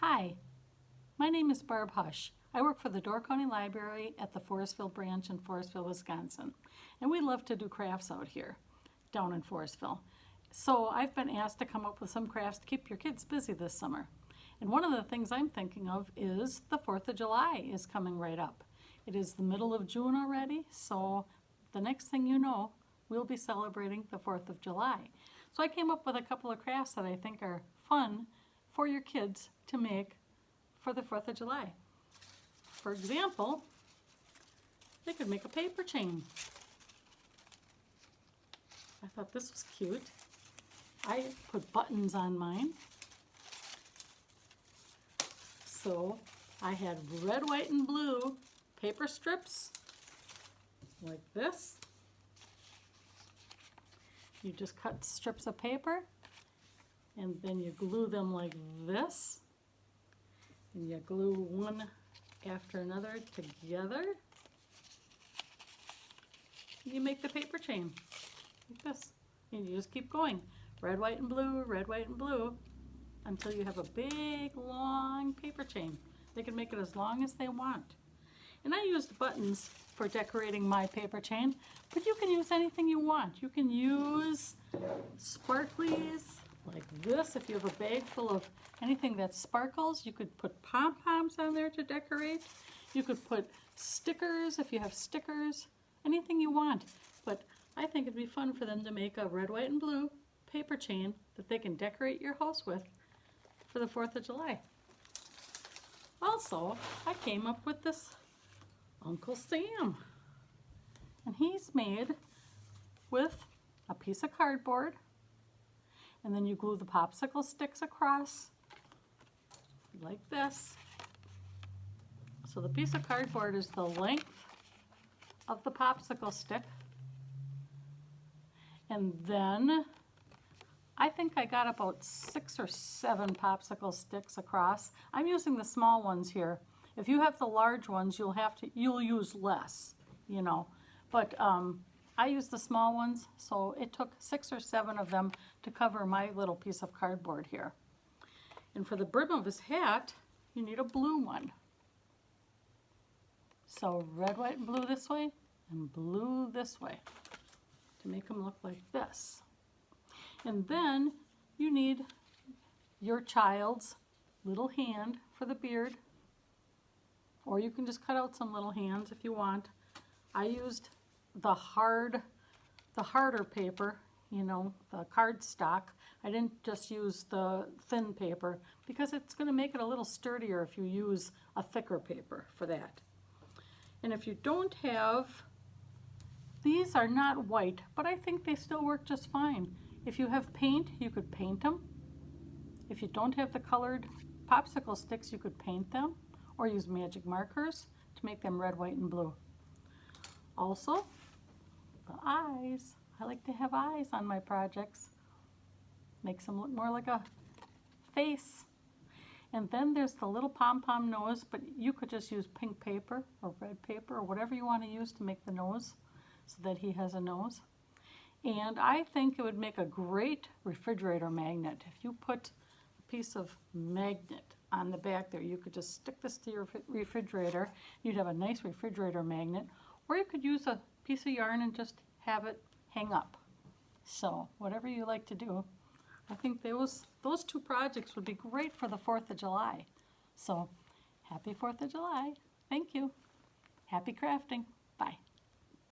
Hi, my name is Barb Hush. I work for the Door County Library at the Forestville branch in Forestville, Wisconsin. And we love to do crafts out here, down in Forestville. So I've been asked to come up with some crafts to keep your kids busy this summer. And one of the things I'm thinking of is the 4th of July is coming right up. It is the middle of June already, so the next thing you know, we'll be celebrating the 4th of July. So I came up with a couple of crafts that I think are fun for your kids to make for the 4th of July. For example, they could make a paper chain. I thought this was cute. I put buttons on mine. So I had red, white, and blue paper strips like this. You just cut strips of paper and then you glue them like this. And you glue one after another together. You make the paper chain like this. And you just keep going. Red, white, and blue until you have a big, long paper chain. They can make it as long as they want. And I used buttons for decorating my paper chain, but you can use anything you want. You can use sparklies like this. If you have a bag full of anything that sparkles, you could put pom-poms on there to decorate. You could put stickers if you have stickers, anything you want. But I think it'd be fun for them to make a red, white, and blue paper chain that they can decorate your house with for the 4th of July. Also, I came up with this Uncle Sam. And he's made with a piece of cardboard, and then you glue the popsicle sticks across like this. So the piece of cardboard is the length of the popsicle stick. And then I think I got about 6 or 7 popsicle sticks across. I'm using the small ones here. If you have the large ones, you'll use less, you know. But I use the small ones, so it took 6 or 7 of them to cover my little piece of cardboard here. And for the brim of his hat, you need a blue one. So red, white, and blue this way, and blue this way to make him look like this. And then you need your child's little hand for the beard, or you can just cut out some little hands if you want. I used the harder paper, you know, the cardstock. I didn't just use the thin paper because it's going to make it a little sturdier if you use a thicker paper for that. And if you don't have, these are not white, but I think they still work just fine. If you have paint, you could paint them. If you don't have the colored popsicle sticks, you could paint them or use magic markers to make them red, white, and blue. Also, the eyes. I like to have eyes on my projects. Makes them look more like a face. And then there's the little pom-pom nose, but you could just use pink paper or red paper or whatever you want to use to make the nose so that he has a nose. And I think it would make a great refrigerator magnet. If you put a piece of magnet on the back there, you could just stick this to your refrigerator. You'd have a nice refrigerator magnet. Or you could use a piece of yarn and just have it hang up. So whatever you like to do, I think those 2 projects would be great for the 4th of July. So happy 4th of July. Thank you. Happy crafting. Bye.